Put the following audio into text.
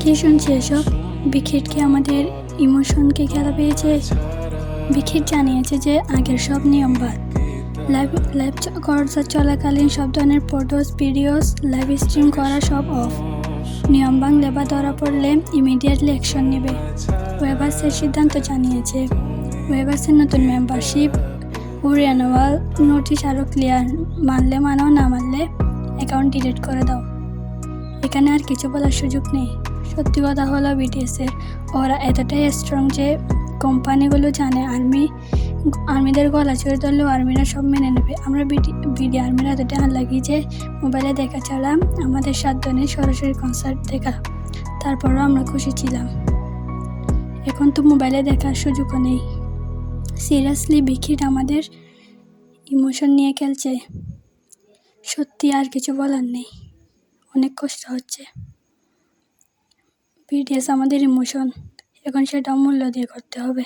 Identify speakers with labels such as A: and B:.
A: কি শুনছি এসব? বিখিট কি আমাদের ইমোশনকে খেলা পেয়েছে? বিখিট জানিয়েছে যে আগের সব নিয়ম বাদ। লাইভ লাইভ কনসার্ট চলাকালীন সব ধরনের ফটোস, ভিডিওস, লাইভ স্ট্রিম করা সব অফ। নিয়ম ভাঙলে বা ধরা পড়লে ইমিডিয়েটলি অ্যাকশন নেবে। ওয়েভার্সের সিদ্ধান্ত জানিয়েছে। ওয়েভার্সের নতুন মেম্বারশিপ ও রিনিউয়াল নোটিশ আরও ক্লিয়ার। মানলে মানো, না মানলে অ্যাকাউন্ট ডিলিট করে দাও। এখানে আর কিছু বলার সুযোগ নেই। সত্যি কথা হলো বিটিএসের ওরা এতটাই স্ট্রং যে কোম্পানিগুলো জানে আর্মিদের গলা চড়ে ধরলেও আর্মিরা সব মেনে নেবে। আমরা বিডি আর্মিরা এতটাই আনলাকি যে মোবাইলে দেখা ছাড়া আমাদের সাধ্য নেই সরাসরি কনসার্ট দেখা। তারপরও আমরা খুশি ছিলাম। এখন তো মোবাইলে দেখার সুযোগও নেই। সিরিয়াসলি বিখিট আমাদের ইমোশন নিয়ে খেলছে। সত্যি আর কিছু বলার নেই। অনেক কষ্ট হচ্ছে। বিটিএস আমাদের ইমোশন, এখন সেটাও মূল্য দিয়ে করতে হবে।